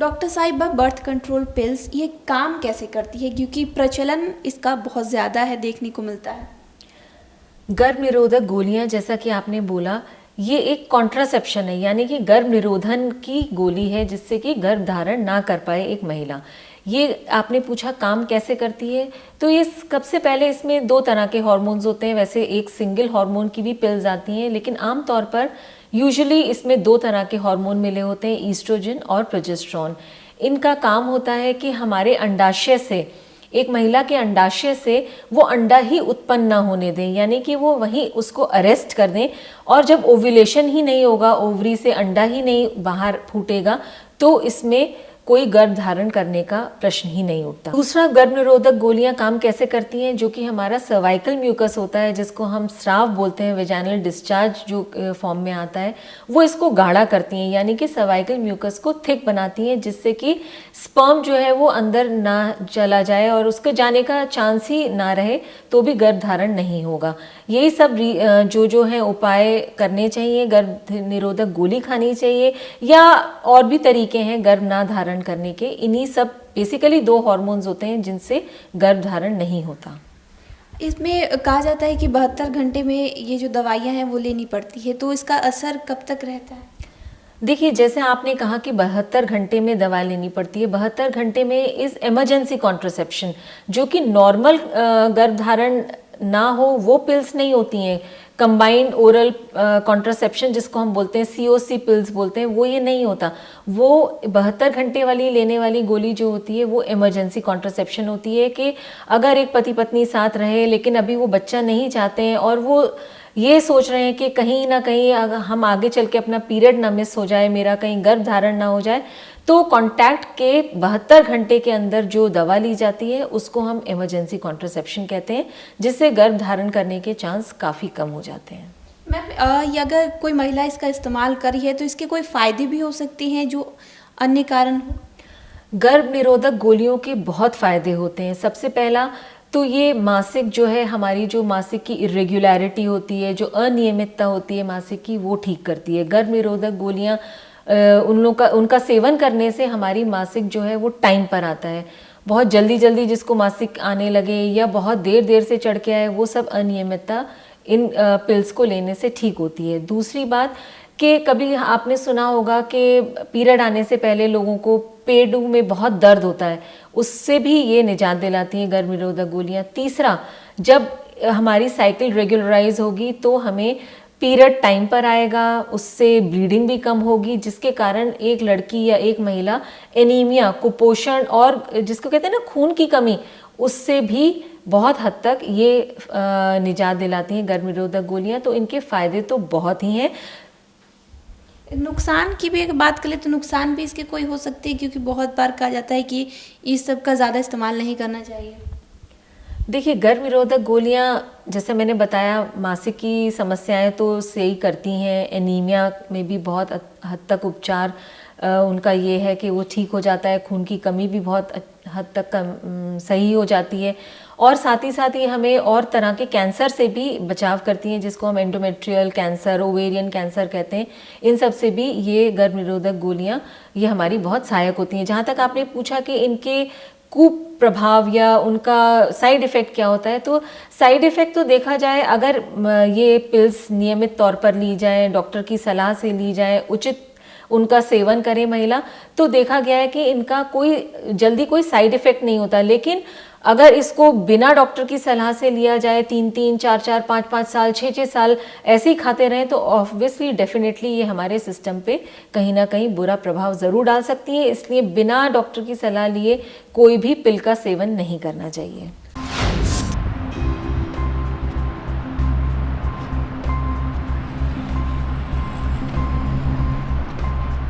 Doctor साहिबा, birth control pills ये काम कैसे करती है, क्योंकि प्रचलन इसका बहुत ज़्यादा है, देखने को मिलता है। गर्भ निरोधक गोलियां, जैसा कि आपने बोला, ये एक कॉन्ट्रासेप्शन है, यानी कि गर्भ निरोधन की गोली है जिससे कि गर्भ धारण ना कर पाए एक महिला। ये आपने पूछा काम कैसे करती है, तो ये सबसे पहले इसमें 2 तरह के हार्मोन्स होते हैं। वैसे एक सिंगल हार्मोन की भी पिल्स आती हैं, लेकिन आमतौर पर यूजुअली इसमें 2 तरह के हार्मोन मिले होते हैं, ईस्ट्रोजन और प्रोजेस्टेरोन। इनका काम होता है कि हमारे अंडाशय से, एक महिला के अंडाशय से वो अंडा ही उत्पन्न ना होने दें, यानी कि वो वहीं उसको अरेस्ट कर दें। और जब ओव्यूलेशन ही नहीं होगा, ओवरी से अंडा ही नहीं बाहर फूटेगा, तो इसमें कोई गर्भ धारण करने का प्रश्न ही नहीं उठता। दूसरा, गर्भ निरोधक गोलियां काम कैसे करती हैं, जो कि हमारा सर्वाइकल म्यूकस होता है, जिसको हम स्राव बोलते हैं, वेजाइनल डिस्चार्ज जो फॉर्म में आता है, वो इसको गाढ़ा करती हैं, यानी कि सर्वाइकल म्यूकस को थिक बनाती हैं, जिससे कि स्पर्म जो है वो अंदर ना चला जाए और उसके जाने का चांस ही ना रहे, तो भी गर्भ धारण नहीं होगा। यही सब जो है उपाय करने चाहिए। गर्भ निरोधक गोली खानी चाहिए, या और भी तरीके हैं गर्भ ना धारण करने के। इन्हीं सब बेसिकली 2 हार्मोन्स होते हैं जिनसे गर्भ धारण नहीं होता। इसमें कहा जाता है कि 72 घंटे में ये जो दवाइयाँ हैं वो लेनी पड़ती है, तो इसका असर कब तक रहता है? देखिए, जैसे आपने कहा कि 72 घंटे में दवा लेनी पड़ती है, 72 घंटे में इस इमरजेंसी कॉन्ट्रासेप्शन, जो कि नॉर्मल गर्भधारण ना हो वो पिल्स नहीं होती हैं। कंबाइंड ओरल कॉन्ट्रासेप्शन जिसको हम बोलते हैं, COC पिल्स बोलते हैं, वो ये नहीं होता। वो 72 घंटे वाली लेने वाली गोली जो होती है वो इमरजेंसी कॉन्ट्रासेप्शन होती है, कि अगर एक पति पत्नी साथ रहे लेकिन अभी वो बच्चा नहीं चाहते हैं और वो ये सोच रहे हैं कि कहीं ना कहीं हम आगे चल के अपना पीरियड ना मिस हो जाए, मेरा कहीं गर्भ धारण ना हो जाए, तो कांटेक्ट के 72 घंटे के अंदर जो दवा ली जाती है उसको हम इमरजेंसी कॉन्ट्रासेप्शन कहते हैं, जिससे गर्भ धारण करने के चांस काफ़ी कम हो जाते हैं। मैम, अगर कोई महिला इसका इस्तेमाल करी है तो इसके कोई फ़ायदे भी हो सकते हैं जो अन्य कारण हो? गर्भ निरोधक गोलियों के बहुत फ़ायदे होते हैं। सबसे पहला तो ये मासिक जो है, हमारी जो मासिक की इरेगुलरिटी होती है, जो अनियमितता होती है मासिक की, वो ठीक करती है। गर्भ निरोधक गोलियां उनका सेवन करने से हमारी मासिक जो है वो टाइम पर आता है। बहुत जल्दी जल्दी जिसको मासिक आने लगे या बहुत देर देर से चढ़ के आए, वो सब अनियमितता इन पिल्स को लेने से ठीक होती है। दूसरी बात कि कभी आपने सुना होगा कि पीरियड आने से पहले लोगों को पेट में बहुत दर्द होता है, उससे भी ये निजात दिलाती हैं गर्भ निरोधक गोलियां। तीसरा, जब हमारी साइकिल रेगुलराइज होगी तो हमें पीरियड टाइम पर आएगा, उससे ब्लीडिंग भी कम होगी, जिसके कारण एक लड़की या एक महिला एनीमिया, कुपोषण और जिसको कहते हैं ना खून की कमी, उससे भी बहुत हद तक ये निजात दिलाती हैं गर्भ निरोधक गोलियां। तो इनके फ़ायदे तो बहुत ही हैं। नुकसान की भी एक बात करें तो नुकसान भी इसके कोई हो सकते हैं, क्योंकि बहुत बार कहा जाता है कि इस सब का ज़्यादा इस्तेमाल नहीं करना चाहिए। देखिए, गर्भ निरोधक गोलियां, जैसे मैंने बताया, मासिक की समस्याएं तो सही करती हैं। एनीमिया में भी बहुत हद तक उपचार उनका ये है कि वो ठीक हो जाता है। खून की कमी भी बहुत हद तक सही हो जाती है। और साथ ही हमें और तरह के कैंसर से भी बचाव करती हैं, जिसको हम एंडोमेट्रियल कैंसर, ओवेरियन कैंसर कहते हैं। इन सब से भी ये गर्भ निरोधक गोलियां ये हमारी बहुत सहायक होती हैं। जहाँ तक आपने पूछा कि इनके कुप्रभाव या उनका साइड इफ़ेक्ट क्या होता है, तो साइड इफ़ेक्ट तो देखा जाए, अगर ये पिल्स नियमित तौर पर ली जाए, डॉक्टर की सलाह से ली जाए, उचित उनका सेवन करे महिला, तो देखा गया है कि इनका जल्दी कोई साइड इफ़ेक्ट नहीं होता। लेकिन अगर इसको बिना डॉक्टर की सलाह से लिया जाए, 3-3, 4-4, 5-5 साल, 6-6 साल ऐसे ही खाते रहें, तो ऑब्वियसली डेफिनेटली ये हमारे सिस्टम पे कहीं ना कहीं बुरा प्रभाव ज़रूर डाल सकती है। इसलिए बिना डॉक्टर की सलाह लिए कोई भी पिल का सेवन नहीं करना चाहिए।